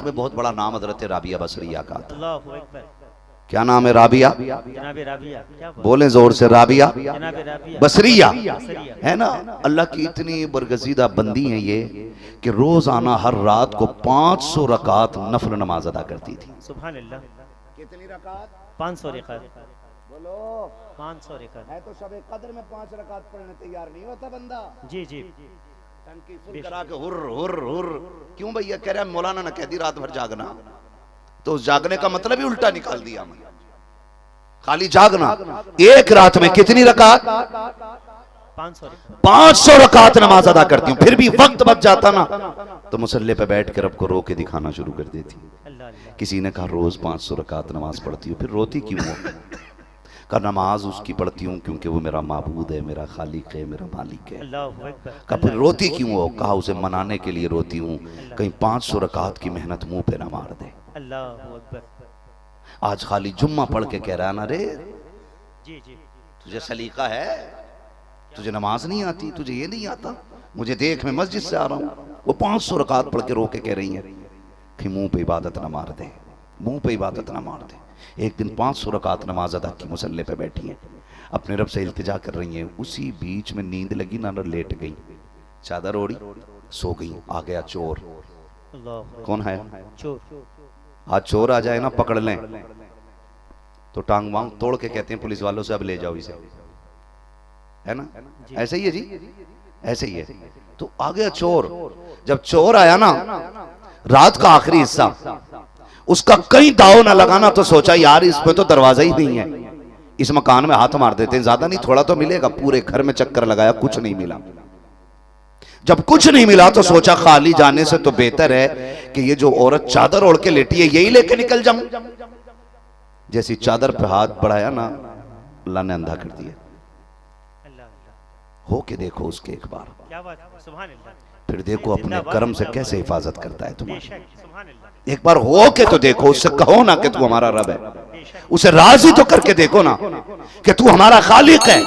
में बहुत बड़ा नाम हजरत राबिया बसरिया का था। अल्लाहु अकबर। क्या नाम है? राबिया। जनाब राबिया, क्या बोले जोर से, राबिया जनाब राबिया बसरिया बसरिया। है ना। अल्लाह की इतनी बरगजीदा बंदी है ये कि रोजाना हर रात को 500 रकात नफल नमाज अदा करती थी। सुभान अल्लाह। कितनी रकात? 500 रकात। बोलो। 500 रकात है तो शब कद्र में 5 रकात पढ़ने तैयार नहीं होता बंदा। जी जी। टंकी फुल फुल करा के हुर हुर हुर। क्यों भैया? कह रहा है मौलाना ने कह दी रात भर जागना, तो उस जागने का मतलब ही उल्टा निकाल दिया हमने। खाली जागना। एक रात में कितनी रकात? 500 रकात नमाज अदा करती हूँ। फिर भी वक्त बच जाता ना तो मुसल्ले पे बैठ कर रब को रो के दिखाना शुरू कर देती। किसी ने कहा रोज 500 रकात नमाज पढ़ती हूँ, फिर रोती क्यों हो? का नमाज उसकी पढ़ती हूँ क्योंकि वो मेरा माबूद है, मेरा खालिक है, मेरा मालिक है। का फिर रोती क्यों हो? कहा उसे मनाने के लिए रोती हूँ, कहीं 500 रकात की मेहनत मुंह पे ना मार दे। आज खाली जुम्मा पढ़ के कह रहा ना रे जी जी, तुझे सलीका है, तुझे नमाज नहीं आती, तुझे ये नहीं आता। मुझे देख, मैं मस्जिद से आ रहा हूँ, वो 500 रकात पढ़ के रो के कह रही है कि मुंह पे इबादत ना मार दे, मुंह पे इबादत ना मार दे। एक दिन 500 रकात नमाज अदा की, मुसल्ले पे बैठी हैं, अपने रब से इल्तिजा कर रही हैं। उसी बीच में नींद लगी ना, लेट गई, चादर ओढ़ी, सो गई। आ गया चोर। कौन है? चोर। आज चोर आ जाए ना, पकड़ लें तो टांग वांग तोड़ के कहते हैं पुलिस वालों से अब ले जाओ इसे, है ना। ऐसे ही है जी, ऐसे ही है। तो आ गया चोर। जब चोर आया ना, रात का आखिरी हिस्सा, उसका कहीं दाव ना लगाना तो सोचा यार इसमें तो दरवाजा ही नहीं है, इस मकान में हाथ मार देते हैं, ज्यादा नहीं थोड़ा तो मिलेगा। पूरे घर में चक्कर लगाया, कुछ नहीं मिला। जब कुछ नहीं मिला तो सोचा खाली जाने से तो बेहतर है कि ये जो औरत चादर ओढ़ के लेटी है यही लेके निकल जाऊं। जैसी चादर पे हाथ बढ़ाया ना, अल्लाह ने अंधा कर दिया। हो के देखो उसके एक बार, फिर देखो अपने कर्म से कैसे हिफाजत करता है तुम्हारी। एक बार हो के तो देखो, उससे कहो ना कि तू हमारा रब है, उसे राजी तो करके देखो ना कि तू हमारा खालिक है।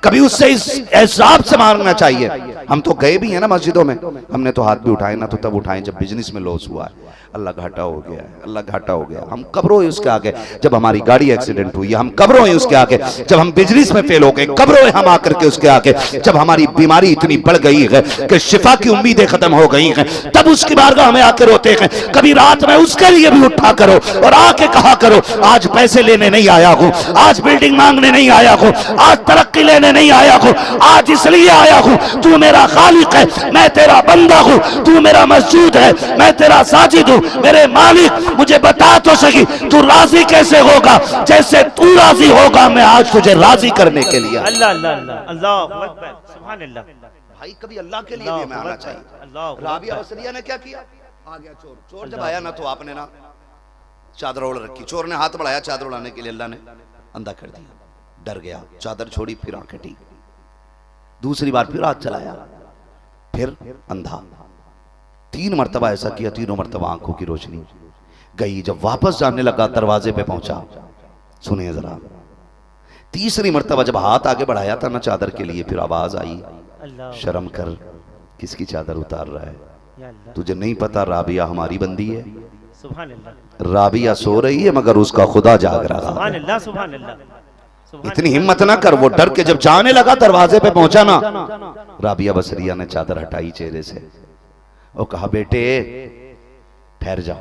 कभी उससे इस एहसाब से मांगना चाहिए। हम तो गए भी हैं ना मस्जिदों में, हमने तो हाथ भी उठाए ना, तो तब उठाए जब बिजनेस में लॉस हुआ है। अल्लाह घाटा हो गया है, अल्लाह घाटा हो गया। हम कब रोए उसके आगे जब हमारी गाड़ी एक्सीडेंट हुई है, हम कब रोए उसके आगे जब हम बिजनेस में फेल हो गए, कब रोए हम आकर के उसके आगे जब हमारी बीमारी इतनी बढ़ गई है कि शिफा की उम्मीदें खत्म हो गई हैं, तब उसकी बारगाह में आके रोते हैं। कभी रात में उसके लिए भी उठा करो और आके कहा करो आज पैसे लेने नहीं आया हूं, आज बिल्डिंग मांगने नहीं आया हूं, आज तरक्की लेने नहीं आया हूं, आज इसलिए आया हूं तू मेरा खालिक है, मैं तेरा बंदा हूं, तू मेरा मस्जूद है, मैं तेरा साजिद हूं। मेरे मालिक मुझे बता तो सकी तू राजी कैसे होगा? जैसे तू राजी होगा मैं आज तुझे राजी करने के लिए। अल्लाह अल्लाह अल्लाह अकबर, सुभान अल्लाह। भाई कभी अल्लाह के लिए भी आना चाहिए। राबिया बसरिया ने क्या किया? आ गया चोर। चोर जब आया ना तो आपने ना चादर ओढ़ रखी, चोर ने हाथ बढ़ाया चादर उड़ाने के लिए, अल्लाह ने अंधा कर दिया, डर गया, चादर छोड़ी, फिर आंखें ठीक, दूसरी बार फिर हाथ चलाया, फिर अंधा। 3 मरतबा ऐसा किया, तीनों मरतबा आंखों की रोशनी गई। जब वापस जाने लगा दरवाजे पे पहुंचा, सुनिए जरा, तीसरी मरतबा जब हाथ आगे बढ़ाया था ना चादर के लिए, फिर आवाज आई शर्म कर, किसकी चादर उतार रहा है? तुझे नहीं पता राबिया हमारी बंदी है? राबिया सो रही है मगर उसका खुदा जाग रहा है। इतनी हिम्मत ना कर। वो डर के जब जाने लगा दरवाजे पे पहुंचा ना, राबिया बसरिया ने चादर हटाई चेहरे से और कहा बेटे ठहर जा।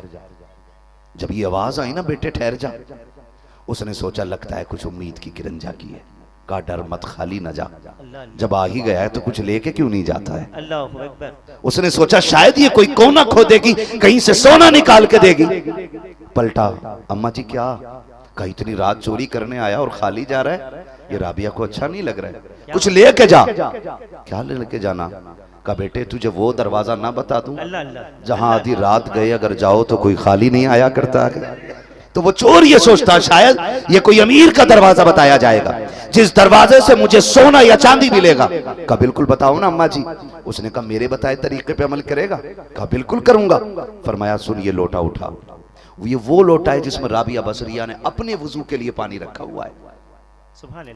जब ये आवाज आई ना बेटे ठहर जा, उसने सोचा लगता है कुछ उम्मीद की किरण जागी है। का डर मत, खाली न जा, जब आ ही गया है तो कुछ लेके क्यों नहीं जाता है? अल्लाहु अकबर। उसने सोचा शायद ये कोई कोना खोदेगी, कहीं से सोना निकाल के देगी। पलटा, अम्मा जी क्या? कहीं इतनी रात चोरी करने आया और खाली जा रहा है, ये राबिया को अच्छा नहीं लग रहा है, कुछ लेके जा। क्या लेके जाना? का बेटे तुझे वो दरवाजा ना बता दूं जहां आधी रात गए अगर जाओ तो कोई खाली नहीं आया करता है? तो वो चोर ये सोचता शायद ये कोई अमीर का दरवाजा बताया जाएगा जिस दरवाजे से मुझे सोना या चांदी मिलेगा। का बिल्कुल बताओ ना अम्मा जी। उसने कहा मेरे बताए तरीके पे अमल करेगा? का बिल्कुल करूंगा। फरमाया सुन ये लोटा उठा। ये वो लोटा है जिसमें राबिया बसरिया ने अपने वुजू के लिए पानी रखा हुआ है।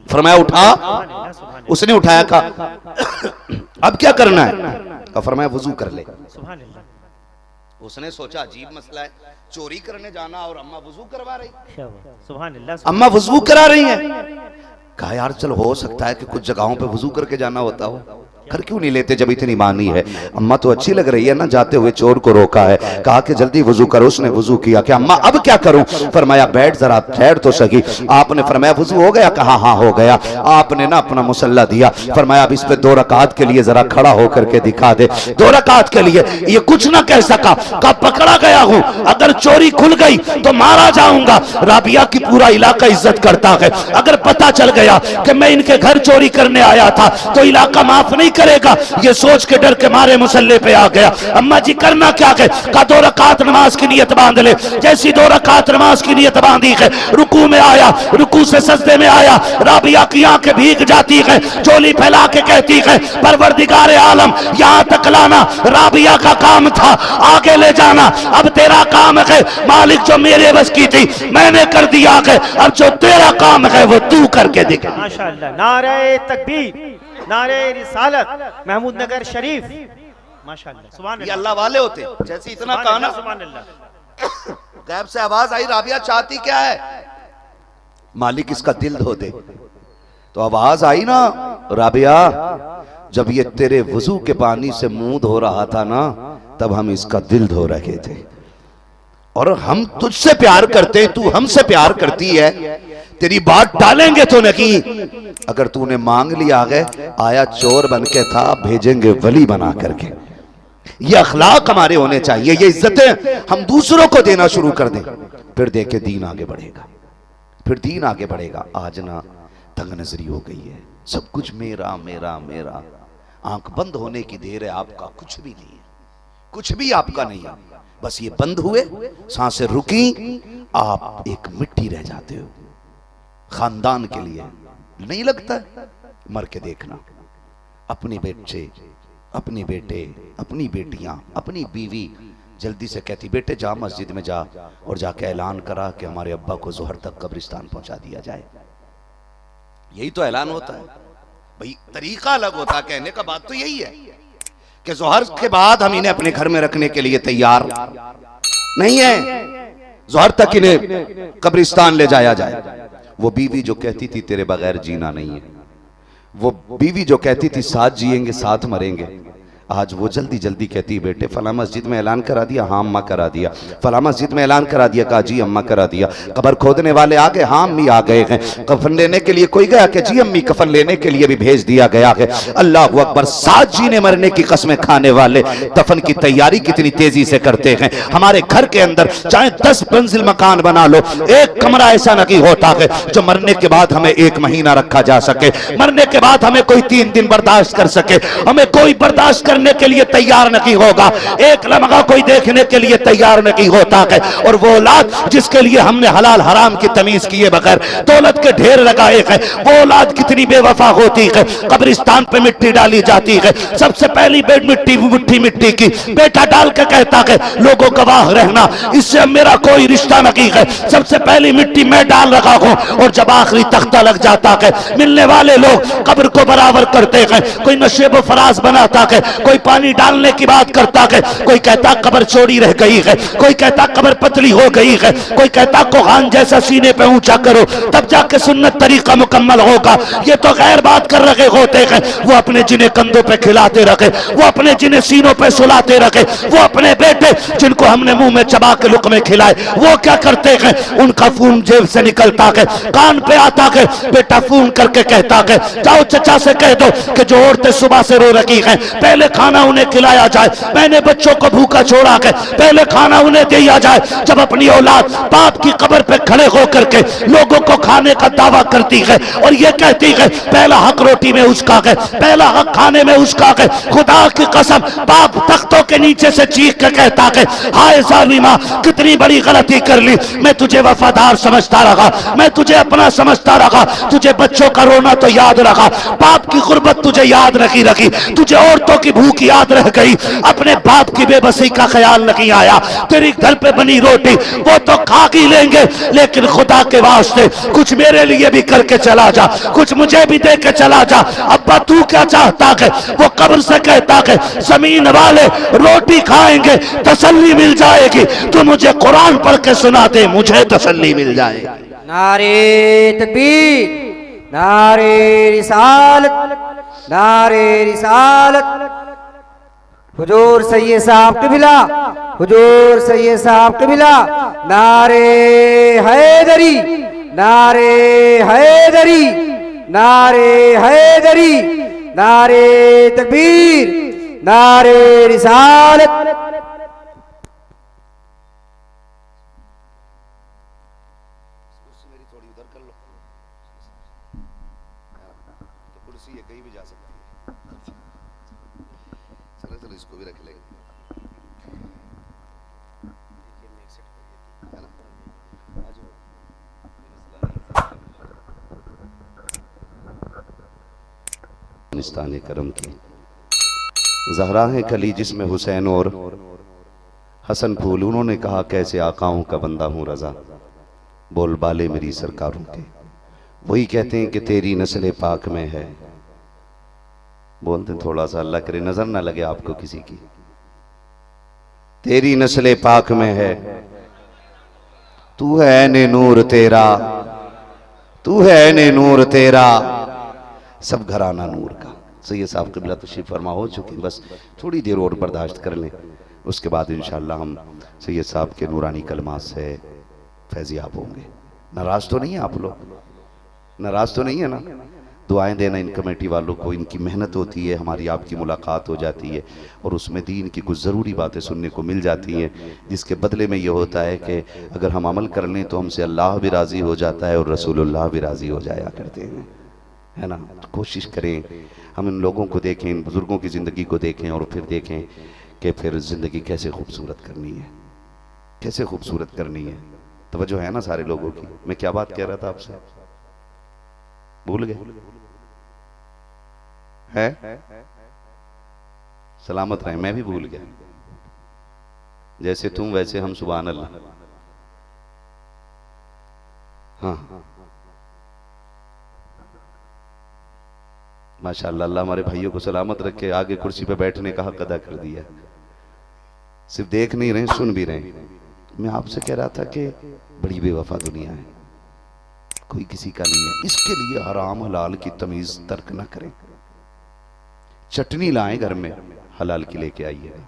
फरमाया उठा। उसने उठाया, कहा अब क्या करना है? का फरमाया वुजू कर ले। उसने सोचा अजीब मसला है, चोरी करने जाना और अम्मा वजू करवा रही, सुभान अल्लाह, अम्मा वजू करा रही हैं। कहा यार चल हो सकता है कि कुछ जगहों पे वजू करके जाना होता हो, घर क्यों नहीं लेते जब इतनी मानी है। अम्मा तो अच्छी लग रही है ना, जाते हुए चोर को रोका है, कहा कि जल्दी वजू करो। उसने वजू किया कि अम्मा अब क्या करूं? फरमाया बैठ जरा ठहर तो सही। आपने फरमाया वजू हो गया? कहा हाँ हो गया। आपने ना अपना मुसल्ला दिया, फरमाया अब इस पे 2 रकात के लिए जरा खड़ा होकर के दिखा दे। 2 रकात के लिए ये कुछ ना कह सका, कहा पकड़ा गया हूं, अगर चोरी खुल गई तो मारा जाऊंगा। राबिया की पूरा इलाका इज्जत करता है, अगर पता चल गया कि मैं इनके घर चोरी करने आया था तो इलाका माफ नहीं करेगा, ये सोच के डर के मारे मुसल्ले पे आ गया। अम्मा जी करना क्या है? का 2 रकात नमाज की नियत बांध ले। जैसी 2 रकात नमाज की नियत बांधी है, रुकू में आया, रुकू से सजदे में आया, राबिया की आंखें भीग जाती है, चोली फैला के कहती है परवरदिगारे आलम यहां तक लाना राबिया का काम था, आगे ले जाना अब तेरा काम है। मालिक जो मेरे बस की थी मैंने कर दिया है, अब जो तेरा काम है वो तू करके दिखा। माशाअल्लाह, नारे तकबीर, नारे रिसालत, महमूद नगर शरीफ, माशाअल्लाह, सुभान ये अल्लाह, अल्लाह वाले होते, जैसे इतना कहा ना सुभान अल्लाह। गैब से आवाज आई, राबिया चाहती क्या है? मालिक इसका दिल धो दे। तो आवाज आई ना, राबिया जब ये तेरे वजू के पानी से मुंह धो रहा था ना, तब हम इसका दिल धो रहे थे, और हम तुझसे प्यार करते, तू हमसे प्यार करती है, तेरी बात डालेंगे तो नहीं, अगर तूने मांग लिया है, आया चोर बन के था, भेजेंगे वली बना करके। ये अखलाक हमारे होने चाहिए, ये इज्जतें हम दूसरों को देना शुरू कर दें, फिर देखे दीन आगे बढ़ेगा, फिर दीन आगे बढ़ेगा। आज ना तंग नजरी हो गई है, सब कुछ मेरा मेरा मेरा, आंख बंद होने की देर है, आपका कुछ भी नहीं है, कुछ भी आपका नहीं है, बस ये बंद हुए, सांसें रुकी, आप एक मिट्टी रह जाते हो। खानदान के लिए नहीं लगता है? मर के देखना, अपने बच्चे, अपने बेटे, अपनी बेटियां, अपनी बीवी जल्दी से कहती बेटे जा मस्जिद में जा, और जाके ऐलान करा कि हमारे अब्बा को जोहर तक कब्रिस्तान पहुंचा दिया जाए। यही तो ऐलान होता है भाई, तरीका अलग होता है, कहने का बात तो यही है कि जोहर के बाद हम इन्हें अपने घर में रखने के लिए तैयार नहीं है, जोहर तक इन्हें कब्रिस्तान ले जाया जाए। वो बीवी जो कहती थी तेरे बगैर जीना नहीं है, वो बीवी जो कहती थी साथ जिएंगे साथ मरेंगे, आज वो जल्दी जल्दी कहती बेटे फला मस्जिद में ऐलान करा दिया, हाँ अम्मा करा दिया, फला मस्जिद में ऐलान करा दिया, कहा जी अम्मा करा दिया, कब्र खोदने वाले आ गए, हाँ अम्मी आ गए हैं, कफन लेने के लिए कोई गया कि जी अम्मी कफन लेने के लिए भी भेज दिया गया है। अल्लाह अकबर, साथ जीने मरने की कसमें खाने वाले दफन की तैयारी कितनी तेजी से करते हैं। हमारे घर के अंदर चाहे 10 मंजिल मकान बना लो, एक कमरा ऐसा नहीं होता है जो मरने के बाद हमें 1 महीना रखा जा सके, मरने के बाद हमें कोई 3 दिन बर्दाश्त कर सके, हमें कोई बर्दाश्त करने के लिए तैयार नहीं होगा, एक लम्हा कोई देखने के लिए तैयार नहीं होता है। और वो औलाद जिसके लिए हमने हलाल हराम की तमीज किए बगैर दौलत के ढेर लगाए हैं, वो औलाद कितनी बेवफा होती है। कब्रिस्तान पे मिट्टी डाली जाती है, सबसे पहली बेड मुट्ठी मिट्टी की बेटा डाल के कहता है लोगों गवाह रहना, इससे मेरा कोई रिश्ता नहीं है, सबसे पहली मिट्टी मैं डाल रखा हूं। और जब आखिरी तख्ता लग जाता है, मिलने वाले लोग कब्र को बराबर करते हैं, कोई नशेब फराज बनाता है, कोई पानी डालने की बात करता है, कोई कहता कब्र चौड़ी रह गई है, कोई कहता कब्र पतली हो गई है, कोई कहता कोहान जैसा सीने पे ऊंचा करो तब जाके सुन्नत तरीका मुकम्मल होगा। ये तो गैर बात कर रहे होते हैं, वो अपने जिन्हें कंधों पे खिलाते रखे, वो अपने जिन्हें सीनों पे सुलाते रखे, वो अपने बेटे जिनको हमने मुंह में चबा के लुक़मे खिलाए, वो क्या करते हैं, उनका खून जेब से निकलता है, कान पे आता है, बेटा फोन करके कहता है जाओ चचा से कह दो कि जो औरतें सुबह से रो रही हैं पहले खाना उन्हें खिलाया जाए, मैंने बच्चों को भूखा छोड़ा है, पहले खाना उन्हें दिया जाए। जब अपनी औलाद बाप की कब्र पे खड़े होकर के लोगों को खाने का दावा करती है और ये कहती है पहला हक रोटी में उसका है, पहला हक खाने में उसका है, खुदा की कसम बाप तख्तों के नीचे से चीख के कहता है हाय जालिमा कितनी बड़ी गलती कर ली, मैं तुझे वफादार समझता रहा, मैं तुझे अपना समझता रहा, तुझे बच्चों का रोना तो याद रखा, बाप की गुर्बत तुझे याद नहीं रखी, तुझे औरतों की भूख याद रह गई, अपने बाप की बेबसी का ख्याल नहीं आया। तेरी घर पे बनी रोटी वो तो खा ही लेंगे, लेकिन खुदा के वास्ते कुछ मेरे लिए भी करके चला जा, कुछ मुझे भी दे के चला जा। अब्बा तू क्या चाहता है? वो कब्र से कहता है जमीन वाले रोटी खाएंगे तसल्ली मिल जाएगी, तू मुझे कुरान पढ़ के सुना दे, मुझे तसल्ली मिल जाएगी। नारे तकबीर, नारे रिसालत, नारे रिसालत। हुजूर सैयद साहब कबिला, हुजूर सैयद साहब कबिला। नारे हैदरी, नारे हैदरी, नारे हैदरी, नारे तकबीर, नारे रिसालत। इसको भी रख लेंगे। निस्ताने करम की ज़हरा है कली जिसमें हुसैन और हसन फूल। उन्होंने कहा कैसे आकाओं का बंदा हूँ रजा, बोल बाले मेरी सरकारों के। वही कहते हैं कि तेरी नस्ल पाक में है। बोलते थोड़ा सा अल्लाह करे नजर ना लगे आपको किसी की। तेरी नस्ल पाक में है, तू है ने नूर तेरा, तू है ने नूर तेरा, सब घराना नूर का। सैयद साहब क़िबला तशरीफ़ फरमा हो चुकी, बस थोड़ी देर और बर्दाश्त कर लें, उसके बाद इंशाअल्लाह हम सैयद साहब के नूरानी कलमात से फैज़याब होंगे। नाराज़ तो नहीं है आप लोग? नाराज़ तो नहीं है ना? दुआएं देना इन कमेटी वालों को, इनकी मेहनत होती है, हमारी आपकी मुलाकात हो जाती है और उसमें दीन की कुछ ज़रूरी बातें सुनने को मिल जाती हैं, जिसके बदले में ये होता है कि अगर हम अमल कर लें तो हमसे अल्लाह भी राज़ी हो जाता है और रसूलुल्लाह भी राज़ी हो जाया करते हैं, है ना। तो कोशिश करें हम इन लोगों को देखें, इन बुज़ुर्गों की ज़िंदगी को देखें और फिर देखें कि फिर ज़िंदगी कैसे खूबसूरत करनी है, कैसे खूबसूरत करनी है। तवज्जो है ना सारे लोगों की? मैं क्या बात कह रहा था आपसे, भूल गए? है सलामत रहे, मैं भी भूल गया। जैसे तुम वैसे हम, सुभान अल्लाह। हाँ माशाअल्लाह, अल्लाह हमारे भाइयों को सलामत रखे, आगे कुर्सी पे बैठने का हक अदा कर दिया। सिर्फ देख नहीं रहे, सुन भी रहे। मैं आपसे कह रहा था कि बड़ी बेवफा दुनिया है, कोई किसी का नहीं है। इसके लिए हराम हलाल की तमीज तर्क ना करें। चटनी लाएं घर में, हलाल की लेके आइएगा,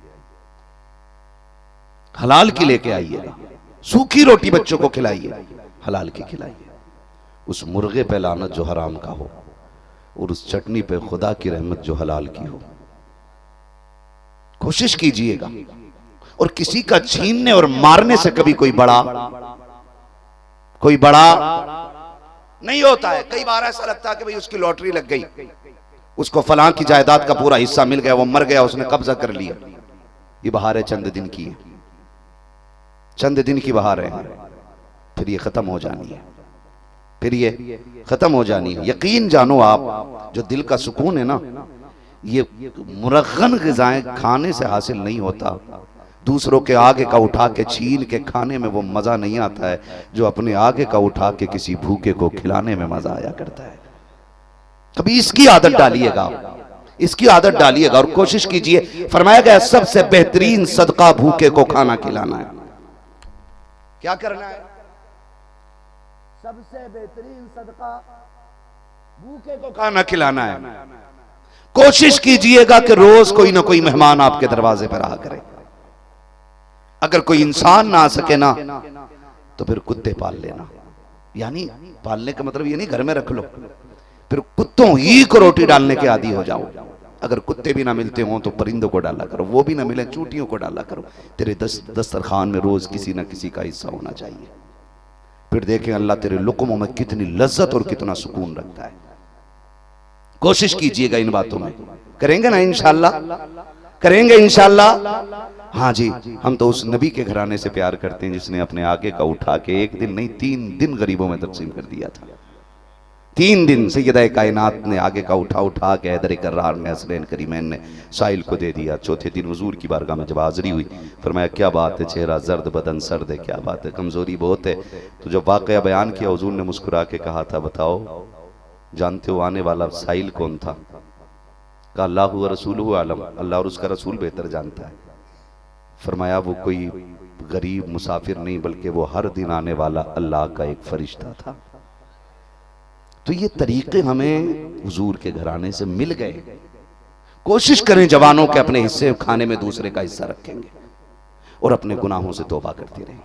हलाल की लेके आइएगा। सूखी रोटी बच्चों को खिलाइए, हलाल की खिलाइए। उस मुर्गे पे लानत जो हराम का हो और उस चटनी पे खुदा की रहमत जो हलाल की हो। कोशिश कीजिएगा। और किसी का छीनने और मारने से कभी कोई बड़ा नहीं होता है। कई बार ऐसा लगता है कि भाई उसकी लॉटरी लग गई, उसको फलां की जायदाद का पूरा हिस्सा मिल गया, वो मर गया, उसने कब्जा कर लिया। ये बहार है, चंद दिन की है, चंद दिन की बहार है, फिर ये खत्म हो जानी है, फिर ये खत्म हो जानी है। यकीन जानो आप, जो दिल का सुकून है ना, ये मुरग़्ग़न ग़िज़ाएं खाने से हासिल नहीं होता। दूसरों के आगे का उठा के छीन के खाने में वो मजा नहीं आता है जो अपने आगे का उठा के किसी भूखे को खिलाने में मजा आया करता है। कभी इसकी आदत डालिएगा, इसकी आदत डालिएगा और कोशिश कीजिए। फरमाया गया सबसे बेहतरीन सदका भूखे को खाना खिलाना है। क्या करना है? सबसे बेहतरीन सदका भूखे को खाना खिलाना है। कोशिश कीजिएगा कि रोज कोई ना कोई मेहमान आपके दरवाजे पर आ करे। अगर कोई इंसान ना आ सके ना, तो फिर कुत्ते पाल लेना। यानी पालने का मतलब ये नहीं घर में रख लो, फिर कुत्तों ही को रोटी डालने के आदी हो जाओ। अगर कुत्ते भी ना मिलते हों तो परिंदों को डाला करो, वो भी ना मिले चूंटियों को डाला करो। तेरे दस्तरखान में रोज किसी ना किसी का हिस्सा होना चाहिए। फिर देखें अल्लाह तेरे लुक़्मों में कितनी लज्जत और कितना सुकून रखता है। कोशिश कीजिएगा इन बातों में। करेंगे ना इंशाअल्लाह? करेंगे इंशाअल्लाह। हाँ जी, हम तो उस नबी के घराने से प्यार करते हैं जिसने अपने आगे का उठा के एक दिन नहीं 3 दिन गरीबों में तकसीम कर दिया था। 3 दिन सैयदा कायनात ने आगे का उठा के हैदर कर्रार ने हसनैन करीमैन ने साहिल को दे दिया। चौथे दिन हुजूर की बारगाह में जब हाजिरी हुई, फरमाया क्या बात है, चेहरा जर्द बदन सर्द है, क्या बात है, कमजोरी बहुत है। तो जब वाकया बयान किया हुजूर ने मुस्कुरा के कहा था, बताओ जानते हो आने वाला साहिल कौन था? कहा अल्लाह व रसूलुहु आलम, अल्लाह और उसका रसूल बेहतर जानता है। फरमाया वो कोई गरीब मुसाफिर नहीं, बल्कि वो हर दिन आने वाला अल्लाह का एक फरिश्ता था। तो ये तरीके हमें हुजूर के घराने से मिल गए। कोशिश करें जवानों के अपने हिस्से खाने में दूसरे का हिस्सा रखेंगे और अपने गुनाहों से तौबा करते रहें।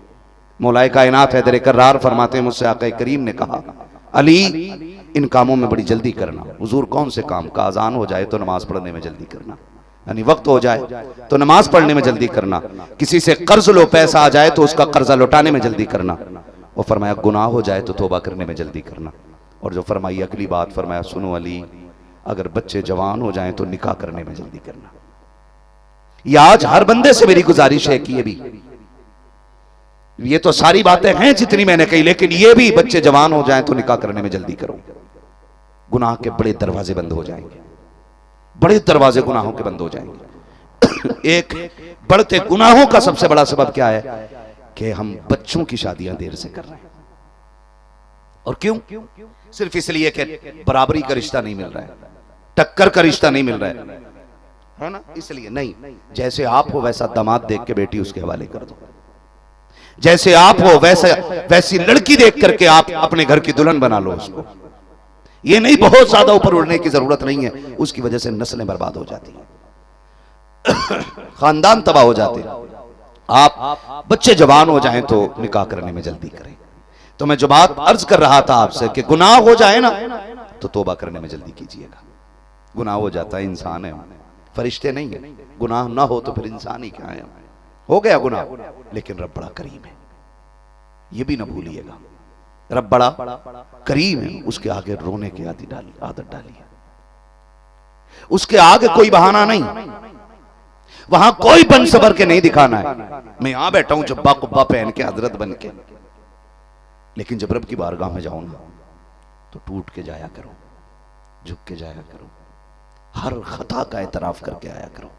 मौलाए कायनात हैदर कर्रार फरमाते हैं, मुझसे आका करीम ने कहा अली इन कामों में बड़ी जल्दी करना। हुजूर कौन से काम? का अजान हो जाए तो नमाज पढ़ने में जल्दी करना, यानी वक्त हो जाए तो नमाज पढ़ने में जल्दी करना। किसी से कर्ज लो, पैसा आ जाए तो उसका कर्जा लौटाने में जल्दी करना। और फरमाया गुनाह हो जाए तो तौबा करने में जल्दी करना। और जो फरमाई अगली बात, फरमाया सुनो अली, अगर बच्चे जवान हो जाएं तो निकाह करने में जल्दी करना। ये आज हर बंदे से मेरी गुजारिश है कि ये तो सारी बातें हैं जितनी मैंने कही, लेकिन ये भी बच्चे जवान हो जाएं तो निकाह करने में जल्दी करो। गुनाह के बड़े दरवाजे बंद हो जाएंगे, बड़े दरवाजे गुनाहों के बंद हो जाएंगे। एक बढ़ते गुनाहों का सबसे बड़ा सबब क्या है कि हम बच्चों की शादियां देर से कर रहे हैं। और क्यों? सिर्फ इसलिए कि बराबरी का रिश्ता नहीं मिल रहा है, टक्कर का रिश्ता नहीं मिल रहा है ना, इसलिए नहीं। जैसे आप हो वैसा दामाद देख के बेटी उसके हवाले कर दो, जैसे आप हो वैसी लड़की देख करके आप अपने घर की दुल्हन बना लो उसको। ये नहीं बहुत ज्यादा ऊपर उड़ने की जरूरत नहीं है, उसकी वजह से नस्लें बर्बाद हो जाती हैं, खानदान तबाह हो जाते हैं। आप बच्चे जवान हो जाएं तो निकाह करने में जल्दी करें। तो मैं जो बात अर्ज कर रहा था आपसे कि गुनाह हो जाए ना तो तौबा करने में जल्दी कीजिएगा। गुनाह हो जाता है, इंसान है, फरिश्ते नहीं है। गुनाह ना हो तो फिर इंसान ही क्या है। हो गया गुनाह, लेकिन रब बड़ा करीम है, ये भी ना भूलिएगा। रब बड़ा करीम है, उसके आगे रोने की आदत डालिए। उसके आगे कोई बहाना नहीं, वहां कोई बन सबर के नहीं दिखाना है। मैं यहां बैठा हूं जब्बा कुब्बा पहन के हजरत बन के, लेकिन जब रब की बारगाह में जाऊं ना तो टूट के जाया करो, झुक के जाया करो, हर खता का एतराफ करके आया करो।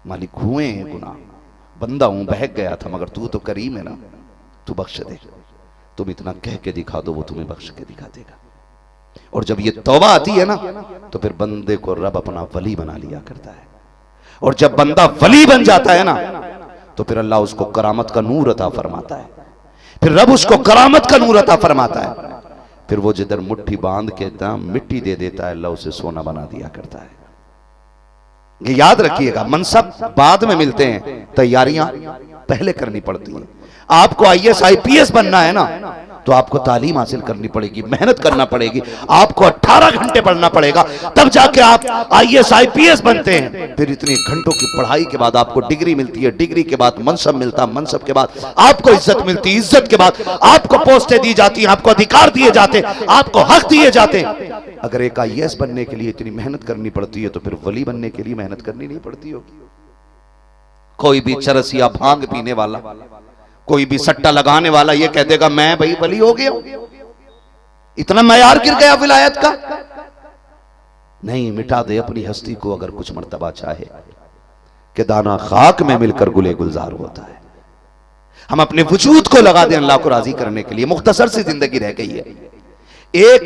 मालिक हुए हैं गुनाह, बंदा हूं, बहक गया था, मगर तू तो करीम है ना, तू बख्श दे। तुम इतना कह के दिखा दो, वो तुम्हें बख्श के दिखा देगा। और जब ये तौबा आती है ना तो फिर बंदे को रब अपना वली बना लिया करता है। और जब बंदा वली बन जाता है ना तो फिर अल्लाह उसको करामत का नूर अता फरमाता है। फिर रब उसको करामत का नूर अता फरमाता है। फिर वो जिधर मुट्ठी बांध के मिट्टी दे देता है, अल्लाह उसे सोना बना दिया करता है। ये याद रखिएगा, मनसब बाद में मिलते हैं, तैयारियां पहले करनी पड़ती हैं। आपको IAS IPS बनना है ना तो आपको तालीम हासिल करनी पड़ेगी, मेहनत करना पड़ेगी, आपको 18 घंटे पढ़ना पड़ेगा, तब जाके आप IAS IPS बनते हैं। फिर इतने घंटों की पढ़ाई के बाद आपको डिग्री मिलती है, डिग्री के बाद मनसब मिलता है, मनसब के बाद आपको इज्जत मिलती है, इज्जत के बाद आपको पोस्टें दी जाती हैं, आपको अधिकार दिए जाते, आपको हक दिए जाते। अगर एक IAS बनने के लिए इतनी मेहनत करनी पड़ती है तो फिर वली बनने के लिए मेहनत करनी नहीं पड़ती होगी। कोई भी चरस या भांग पीने वाला, कोई भी सट्टा लगाने वाला ये कह देगा मैं भाई वली हो गया, इतना मयार गिर गया विलायत का। नहीं, मिटा दे अपनी हस्ती को अगर कुछ मर्तबा चाहे कि दाना खाक में मिलकर गुले गुलजार होता है। हम अपने वजूद को लगा दें अल्लाह को राजी करने के लिए। मुख्तसर सी जिंदगी रह गई है। एक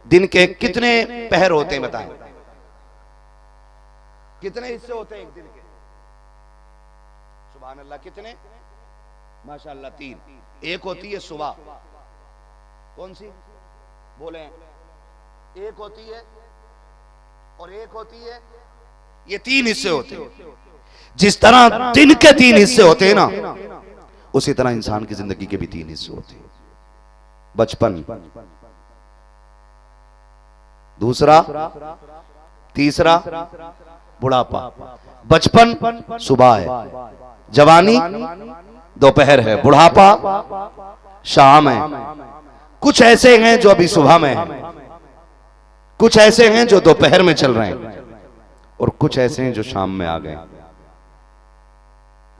दिन के कितने पहर होते हैं बताएं? कितने हिस्से होते हैं एक दिन के? सुभान अल्लाह, कितने? माशाअल्लाह 3। एक होती है सुबह, कौन सी बोले? एक होती है और एक होती है, ये 3 हिस्से होते हैं। जिस तरह दिन के 3 हिस्से होते हैं ना, उसी तरह इंसान की जिंदगी के भी 3 हिस्से होते हैं। बचपन, दूसरा, तीसरा बुढ़ापा। बचपन सुबह है, जवानी दोपहर है, बुढ़ापा शाम है। कुछ ऐसे हैं जो अभी सुबह में हैं, कुछ ऐसे हैं जो दोपहर में चल रहे हैं, और कुछ ऐसे हैं जो शाम में आ गए।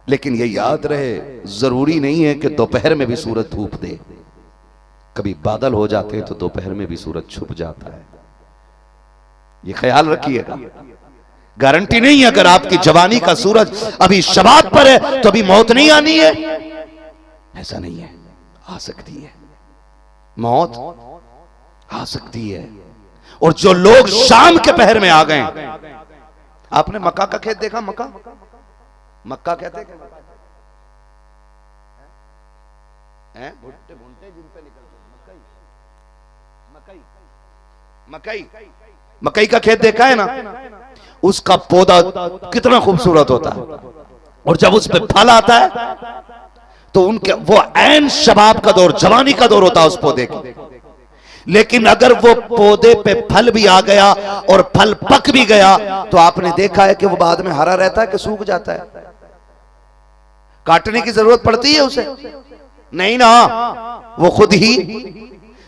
लेकिन ये याद रहे, जरूरी नहीं है कि दोपहर में भी सूरज धूप दे। कभी बादल हो जाते हैं तो दोपहर में भी सूरज छुप जाता है। ये ख्याल रखिएगा। गारंटी नहीं है, अगर आपकी जवानी का सूरज अभी शबाब पर है तो अभी मौत नहीं आनी है, ऐसा नहीं है। आ सकती है, मौत आ सकती है। और जो लोग शाम के पहर में आ गए, आपने मक्का का खेत देखा? मक्का कहते हैं भुट्टे जिन पे निकलते मकई का खेत देखा है ना? उसका पौधा कितना खूबसूरत होता है, और जब उस पे फल आता है तो उनके वो ऐन शबाब का दौर, जवानी का दौर होता है उस पौधे की। लेकिन अगर वो पौधे पे फल भी आ गया और फल पक भी गया तो आपने देखा है कि वो बाद में हरा रहता है कि सूख जाता है? काटने की जरूरत पड़ती है उसे? नहीं ना, वो खुद ही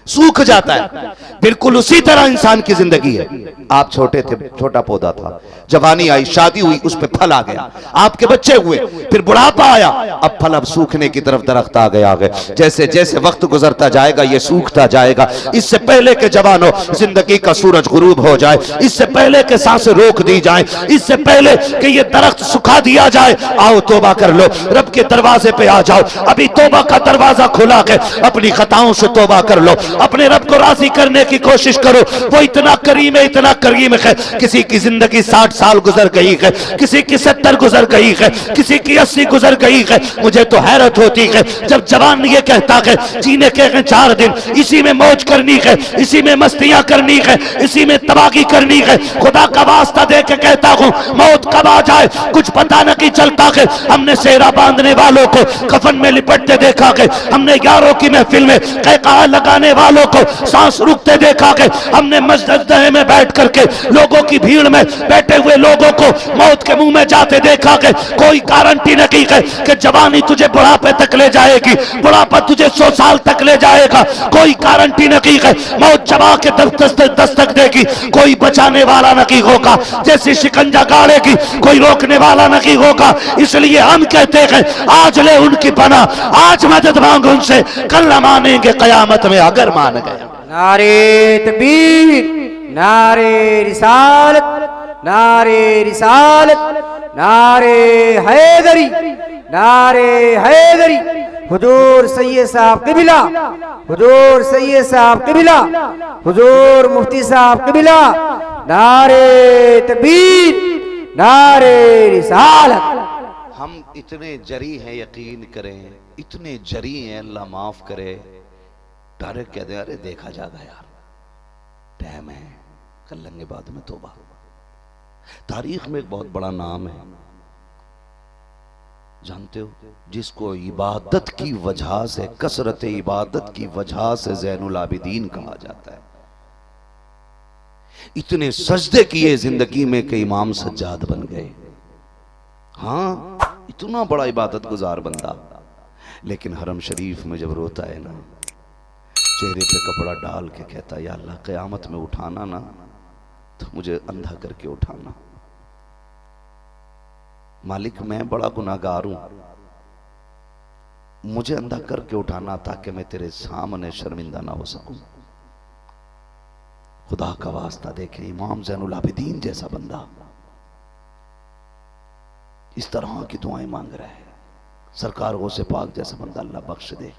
सूख जाता है। बिल्कुल उसी तरह इंसान की जिंदगी है। आप छोटे थे, छोटा पौधा था, जवानी आई, शादी हुई, उस पे फल आ गया, आपके बच्चे हुए, फिर बुढ़ापा आया, अब फल अब सूखने की तरफ दरख्त आ गए। जैसे जैसे वक्त गुजरता जाएगा ये सूखता जाएगा। इससे पहले के जवानों जिंदगी का सूरज गुरूब हो जाए, इससे पहले के सांसें रोक दी जाए, इससे पहले कि ये दरख्त सुखा दिया जाए, आओ तौबा कर लो, रब के दरवाजे पे आ जाओ। अभी तौबा का दरवाजा खुला है, अपनी खताओं से तौबा कर लो, अपने रब को राजी करने की कोशिश करो। वो इतना करीम है, इतना करीम है। किसी की जिंदगी 60 साल गुजर गई है, किसी की 70 गुजर गई है, किसी की 80 गुजर गई है। मुझे तो हैरत होती है जब जवान ये कहता है जीने के 4 दिन, इसी में मौज करनी है, इसी में मस्तियां करनी है, इसी में तबाही करनी है। खुदा का वास्ता दे के कहता हूं मौत कब आ जाए कुछ पता नहीं चलता है। हमने सेहरा बांधने वालों को कफन में लिपटते देखा है, हमने यारों की महफिल में कहकहा लगाने वालों को सांस रुकते देखा है, हमने मस्जिद में बैठ करके लोगों की भीड़ में बैठे हुए लोगों को मौत के मुंह में जाते देखा है। कोई गारंटी नहीं है कि जवानी तुझे बुढ़ापे तक ले जाएगी, बुढ़ापा तुझे 100 साल तक ले जाएगा, कोई गारंटी नहीं है। मौत चबा के दस्तक देगी, कोई बचाने वाला नहीं होगा, जैसी शिकंजा गाड़ेगी कोई रोकने वाला नहीं होगा। इसलिए हम कहते हैं आज ले उनकी पनाह, आज मदद मांग उनसे, कल न मानेंगे कयामत में अगर मान गया। नारे तकबीर, नारे रिसालत, नारे रिसालत, नारे हैदरी, नारे हैदरी। हुजूर सैयद साहब क़िबला, हुजूर सैयद साहब क़िबला, हुजूर मुफ्ती साहब क़िबला। नारे तकबीर, नारे रिसालत। हम इतने जरी हैं, यकीन करें, इतने जरी हैं, अल्लाह माफ करे। डायरेक्ट कह दे अरे देखा जाएगा यार, टाइम है, कर लेंगे बाद में तौबा। तारीख में एक बहुत बड़ा नाम है, जानते हो, जिसको इबादत की वजह से, कसरत इबादत की वजह से ज़ैनुल आबिदीन कहा जाता है। इतने सजदे किए जिंदगी में कि इमाम सज्जाद बन गए। हाँ, इतना बड़ा इबादत गुजार बंदा, लेकिन हरम शरीफ में जब रोता है ना, चेहरे पे कपड़ा डाल के कहता है या अल्लाह क़यामत में उठाना ना तो मुझे अंधा करके उठाना। मालिक मैं बड़ा गुनाहगार हूं, मुझे अंधा करके उठाना ताकि मैं तेरे सामने शर्मिंदा ना हो सकूं। खुदा का वास्ता देखें, इमाम ज़ैनुल आबिदीन जैसा बंदा इस तरह की दुआएं मांग रहा है। सरकार गौसे पाक जैसा बंदा अल्लाह बख्श दे।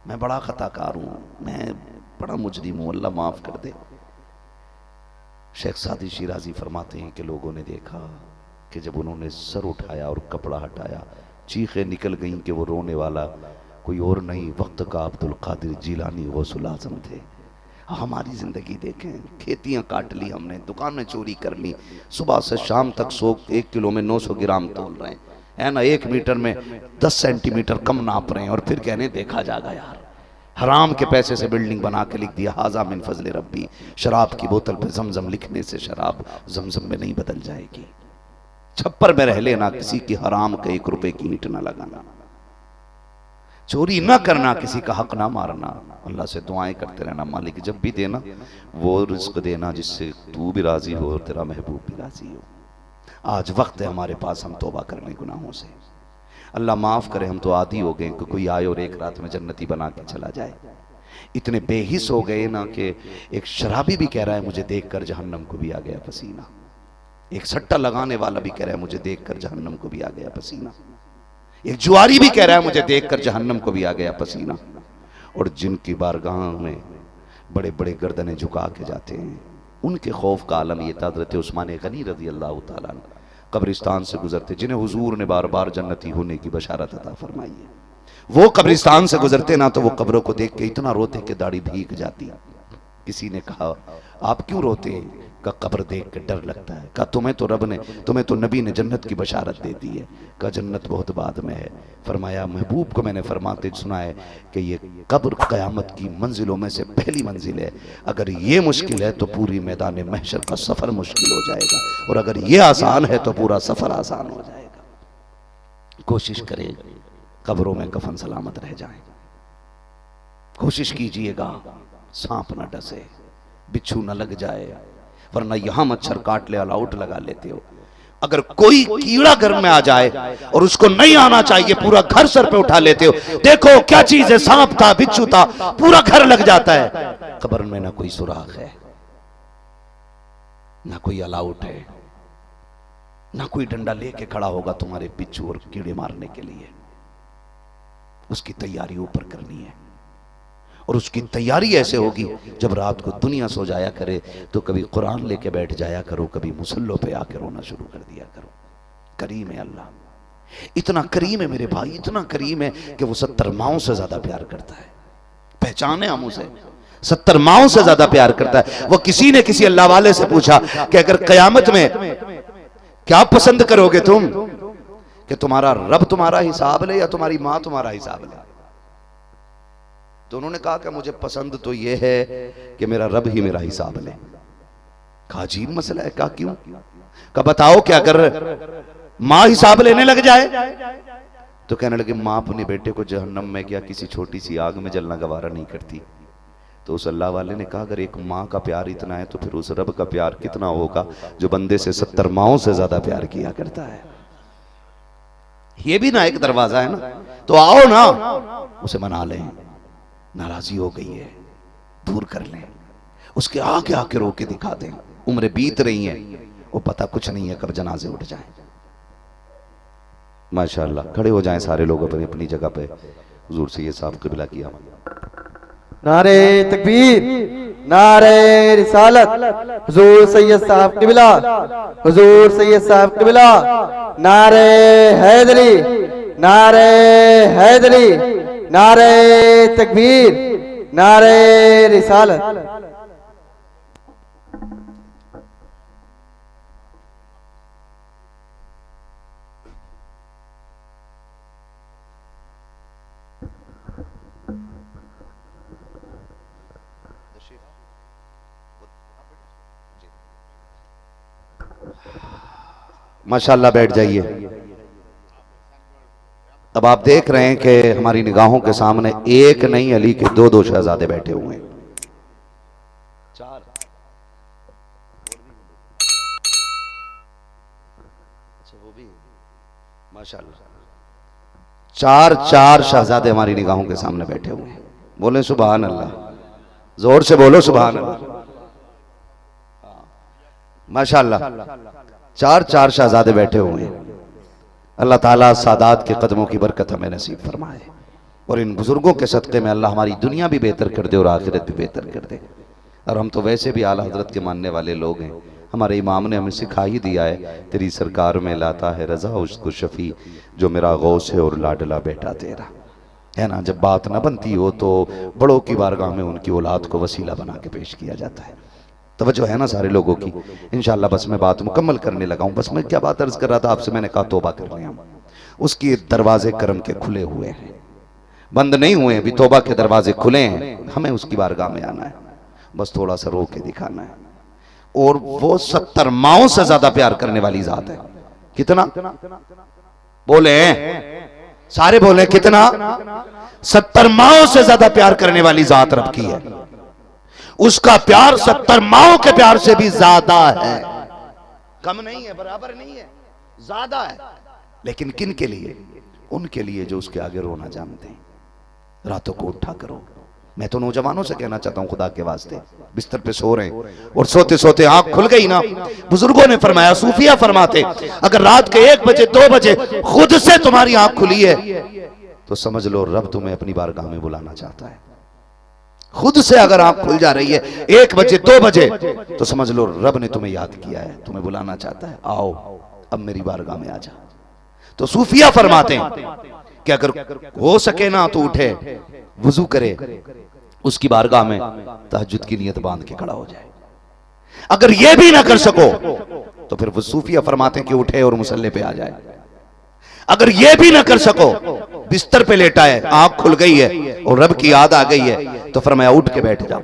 मैं बड़ा खताकार हूं, मैं बड़ा मुजरिम हूं, अल्लाह माफ कर दे। शेख सादी शिराजी फरमाते हैं कि लोगों ने देखा कि जब उन्होंने सर उठाया और कपड़ा हटाया, चीखें निकल गईं कि वो रोने वाला कोई और नहीं, वक्त का अब्दुल कादिर जिलानी गौसुल आज़म थे। हमारी ज़िंदगी देखें, खेतियां काट ली हमने, दुकानें चोरी कर ली, सुबह से शाम तक 1 किलो में 900 ग्राम तोल रहे हैं, है ना, 1 मीटर में 10 सेंटीमीटर कम नाप रहे हैं, और फिर कहने देखा जाएगा यार। हराम के पैसे से बिल्डिंग बना के लिख दिया हाजा मिन फजल रब्बी। शराब की बोतल पे जमजम लिखने से शराब जमजम में नहीं बदल जाएगी। छप्पर में रह लेना, किसी की हराम के 1 रुपए की ईंट ना लगाना, चोरी ना करना, किसी का हक ना मारना। अल्लाह से दुआएं करते रहना, मालिक जब भी देना वो रिज़्क़ देना जिससे तू भी राजी हो और तेरा महबूब भी राजी हो। आज वक्त है हमारे पास, हम तौबा करने गुनाहों से। अल्लाह माफ़ करे, हम तो आदी हो गए कि कोई आए और एक रात में जन्नती बना के चला जाए। इतने बेहिस हो गए ना कि एक शराबी भी कह रहा है मुझे देखकर जहन्नम को भी आ गया पसीना, एक सट्टा लगाने वाला भी कह रहा है मुझे देखकर जहन्नम को भी आ गया पसीना, एक जुआरी भी कह रहा है मुझे देखकर जहन्नम को भी आ गया पसीना। और जिनकी बारगाह में बड़े बड़े गर्दनें झुका के जाते हैं उनके खौफ का आलम ये था। हज़रत उस्मान गनी रज़ी अल्लाह तआला अन्हु कब्रिस्तान से गुजरते, जिन्हें हुजूर ने बार बार जन्नती होने की बशारत अता फरमाई है, वो कब्रिस्तान से गुजरते ना तो वो कब्रों को देख के इतना रोते कि दाढ़ी भीग जाती। किसी ने कहा आप क्यों रोते हैं? का कब्र देख के डर लगता है। का तुम्हें तो रब ने, तुम्हें तो नबी ने जन्नत की बशारत दे दी है। का जन्नत बहुत बाद में है। फरमाया महबूब को मैंने फरमाते सुना है कि ये कब्र क़यामत की मंजिलों में से पहली मंजिल है। अगर ये मुश्किल है तो पूरी मैदान महशर का सफ़र मुश्किल हो जाएगा, और अगर ये आसान है तो पूरा सफ़र आसान हो जाएगा। कोशिश करें कब्रों में कफन सलामत रह जाए। कोशिश कीजिएगा सांप न डसे, बिच्छू न लग जाए, वरना यहां मच्छर काट ले, ऑल आउट लगा लेते हो। अगर कोई कीड़ा घर में आ जाए और उसको नहीं आना चाहिए, पूरा घर सर पे उठा लेते हो। देखो क्या चीज है, सांप था, बिच्छू था, पूरा घर लग जाता है। कब्र में ना कोई सुराख है, ना कोई ऑल आउट है, ना कोई डंडा लेके खड़ा होगा तुम्हारे बिच्छू और कीड़े मारने के लिए। उसकी तैयारी ऊपर करनी है, और उसकी तैयारी ऐसे होगी जब रात को दुनिया सो जाया करे तो कभी कुरान लेके बैठ जाया करो, कभी मुसल्लों पे आकर रोना शुरू कर दिया करो। करीम है अल्लाह, इतना करीम है मेरे भाई, इतना करीम है कि वो 70 माओं से ज्यादा प्यार करता है। पहचाने हम उसे, 70 माओं से ज्यादा प्यार करता है। वो किसी ने किसी अल्लाह वाले से पूछा कि अगर कयामत में क्या पसंद करोगे तुम, कि तुम्हारा रब तुम्हारा हिसाब ले या तुम्हारी मां तुम्हारा हिसाब ले? तो उन्होंने कहा कि मुझे पसंद तो यह है कि मेरा रब ही मेरा हिसाब ले। कहा अजीब मसला है। कहा क्यों? कहा बताओ कि अगर मां हिसाब लेने लग जाए? तो कहने लगे मां अपने बेटे को जहन्नम में क्या किसी छोटी सी आग में जलना गवारा नहीं करती। तो उस अल्लाह वाले ने कहा अगर एक मां का प्यार इतना है तो फिर उस रब का प्यार कितना होगा जो बंदे से 70 माओं से ज्यादा प्यार किया करता है। ये भी ना एक दरवाजा है ना, तो आओ ना उसे मना लें। नाराजी हो गई है, दूर कर लें, उसके आगे आके रो के दिखा दें। उम्र बीत रही है, वो पता कुछ नहीं है कब जनाजे उठ जाएं। माशाअल्लाह, खड़े हो जाएं सारे लोग अपनी अपनी जगह पे। हुजूर से ये साहब क़िबला किया। नारे तकबीर, नारे रिसालत, हुजूर सैयद साहब क़िबला, हुजूर सैयद साहब क़िबला, नारे हैदरी, नारे हैदरी, नारे तकबीर, नारे रिसालत। माशाअल्लाह, बैठ जाइए। अब आप देख रहे हैं कि हमारी निगाहों के सामने एक नहीं अली के दो शहजादे बैठे हुए हैं। माशाअल्लाह, चार शहजादे हमारी निगाहों के सामने बैठे हुए हैं। बोले सुभान अल्लाह, जोर से बोलो सुभान अल्लाह। माशाअल्लाह, चार शहजादे बैठे हुए हैं। अल्लाह ताला सादात के कदमों की बरकत हमें नसीब फरमाए, और इन बुजुर्गों के सदक़े में अल्लाह हमारी दुनिया भी बेहतर कर दे और आखिरत भी बेहतर कर दे। और हम तो वैसे भी आला हजरत के मानने वाले लोग हैं। हमारे इमाम ने हमें सिखा ही दिया है, तेरी सरकार में लाता है रजा उसको शफी, जो मेरा गौस है और लाडला बेटा तेरा। है ना, जब बात ना बनती हो तो बड़ों की बारगाह में उनकी औलाद को वसीला बना के पेश किया जाता है। तवज्जो है ना सारे लोगों की? इंशाअल्लाह बस मैं बात मुकम्मल करने लगा हूँ। बस मैं क्या बात अर्ज कर रहा था आपसे, मैंने कहा तौबा कर रहे हैं। उसके दरवाजे करम के खुले हुए हैं, बंद नहीं हुए, अभी तौबा के दरवाजे खुले हैं। हमें उसकी बारगाह में आना है, बस थोड़ा सा रो के दिखाना है। और वो 70 माओं से ज्यादा प्यार करने वाली जात है। कितना बोले? सारे बोले कितना? 70 माओं से ज्यादा प्यार करने वाली जात रब की है। उसका प्यार 70 माओं के प्यार से भी ज्यादा है। कम नहीं है, बराबर नहीं है, ज्यादा है। लेकिन किन के लिए? उनके लिए जो उसके आगे रोना जानते हैं। रातों को उठा करो, मैं तो नौजवानों से कहना चाहता हूं, खुदा के वास्ते बिस्तर पे सो रहे हैं और सोते सोते आंख खुल गई ना, बुजुर्गों ने फरमाया, सूफिया फरमाते, अगर रात के 1 बजे 2 बजे खुद से तुम्हारी आंख खुली है तो समझ लो रब तुम्हें अपनी बारगाह में बुलाना चाहता है। खुद से अगर आंख खुल जा रही है 1 बजे 2 बजे तो समझ लो रब ने तुम्हें याद किया है, तुम्हें बुलाना चाहता है, आओ अब मेरी बारगाह में आ जा। तो सूफिया फरमाते हैं कि अगर हो सके ना तो उठे, वुजू करे, उसकी बारगाह में तहज्जुद की नियत बांध के खड़ा हो जाए। अगर यह भी ना कर सको तो फिर वो सूफिया फरमाते हैं कि उठे और मुसल्ले पे आ जाए। अगर यह भी ना कर सको, बिस्तर पे लेटा है, आंख खुल गई है और रब की याद आ गई है, तो फरमाया उठ के बैठ जाओ,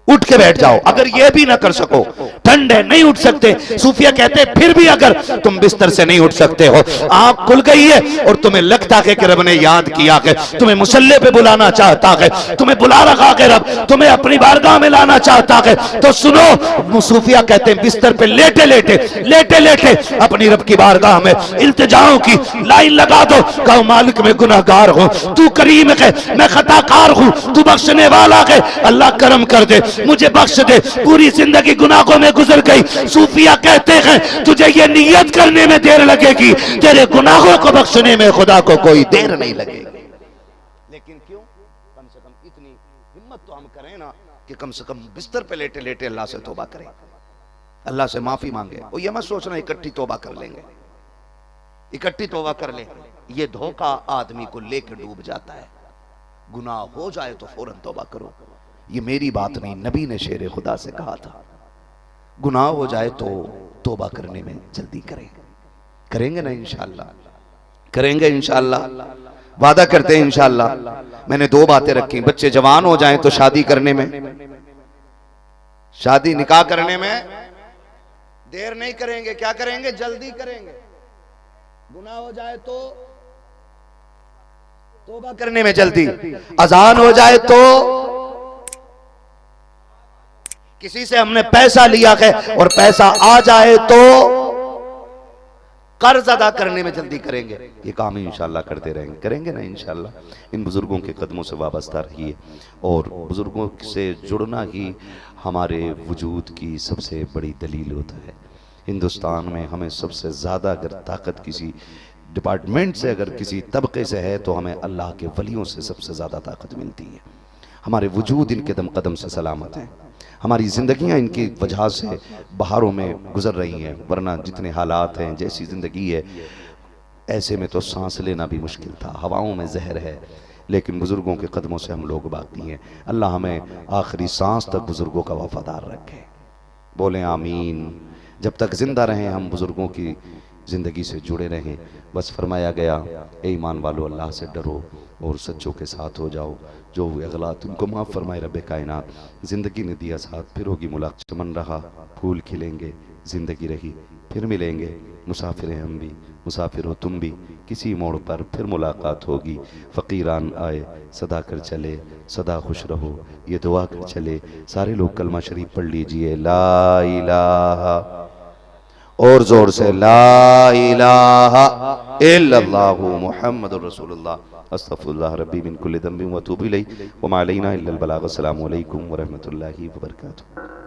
उठ के बैठ जाओ। अगर यह भी ना कर सको, ठंड है नहीं उठ सकते, सूफिया कहते फिर भी अगर तुम बिस्तर से नहीं उठ सकते हो, आंख खुल गई है और तुम्हें लगता है कि रब ने याद किया है, तुम्हें मुसल्ले पे बुलाना चाहता है, तुम्हें बुला रखा है रब, तुम्हें अपनी बारगाह में लाना चाहता है, तो सुनो, सूफिया कहते हैं बिस्तर पे लेटे लेटे लेटे लेटे अपनी रब की बारगाह में इल्तिजाओं की लाइन लगा दो, कहो मालिक मैं गुनाहगार हूं, तू करीम है, मैं खताकार हूं, तू बख्शने वाला है, अल्लाह करम कर दे, मुझे बख्श दे, पूरी जिंदगी गुनाहों में गुजर गई। सूफिया कहते हैं तुझे ये नियत करने में देर लगेगी, तेरे गुनाहों को बख्शने में खुदा को कोई देर नहीं लगेगी। लेकिन क्यों? कम से कम इतनी हिम्मत तो हम करें ना कि कम से कम बिस्तर पे लेटे लेटे अल्लाह से तौबा करें, अल्लाह से माफी मांगे। और ये मत सोचना इकट्ठी तौबा कर लेंगे, इकट्ठी तौबा कर ले, ये धोखा आदमी को लेकर डूब जाता है। गुनाह हो जाए तो फौरन तौबा करो, ये मेरी बात नहीं, नबी ने शेर खुदा से कहा था। गुनाह हो जाए तो तौबा करने में जल्दी करें, करेंगे ना इंशाअल्लाह, करेंगे इंशाअल्लाह, वादा करते हैं इंशाअल्लाह। मैंने 2 बातें रखी, बच्चे जवान हो जाएं तो शादी करने में, शादी निकाह करने में देर नहीं करेंगे, क्या करेंगे? जल्दी करेंगे। गुनाह हो जाए तो तौबा करने में जल्दी, अजान हो जाए तो, किसी से हमने पैसा लिया है और पैसा आ जाए तो कर्ज अदा करने में जल्दी करेंगे। ये काम इंशाल्लाह करते रहेंगे, करेंगे ना इंशाल्लाह। इन बुजुर्गों के कदमों से वाबस्ता रहिए और बुजुर्गों से जुड़ना ही हमारे वजूद की सबसे बड़ी दलील होता है। हिंदुस्तान में हमें सबसे ज़्यादा अगर ताकत किसी डिपार्टमेंट से, अगर किसी तबके से है तो हमें अल्लाह के वलियों से सबसे ज़्यादा ताकत मिलती है। हमारे वजूद इनके दम कदम से सलामत हैं, हमारी ज़िंदगियां इनकी वजह से बहारों में गुजर रही हैं, वरना जितने हालात हैं, जैसी ज़िंदगी है, ऐसे में तो सांस लेना भी मुश्किल था, हवाओं में जहर है, लेकिन बुज़ुर्गों के कदमों से हम लोग बाकी हैं। अल्लाह हमें आखिरी सांस तक बुज़ुर्गों का वफादार रखे, बोलें आमीन। जब तक ज़िंदा रहें हम बुज़ुर्गों की ज़िंदगी से जुड़े रहें। बस फरमाया गया, ए ईमान वालों अल्लाह से डरो और सच्चों के साथ हो जाओ, जो अगलात उनको माफ़ फरमाए रब कायनात। ज़िंदगी ने दिया साथ, फिर होगी मुलाकात, चमन रहा फूल खिलेंगे, ज़िंदगी रही फिर मिलेंगे, मुसाफिर हैं हम भी, मुसाफिर हो तुम भी, किसी मोड़ पर फिर मुलाकात होगी। फ़कीरान आए सदा कर चले, सदा खुश रहो ये दुआ कर चले। सारे लोग कलमा शरीफ पढ़ लीजिए, ला इलाहा, और ज़ोर से ला इलाहा इल्लल्लाहु मुहम्मदुर रसूलुल्लाह, अस्तगफिरुल्लाह रब्बी मिन कुल्लि ज़ंबिन व अतूबु इलैहि व मा अलैना इल्लल बलाग। अस्सलामु अलैकुम व रहमतुल्लाहि व बरकातुहू।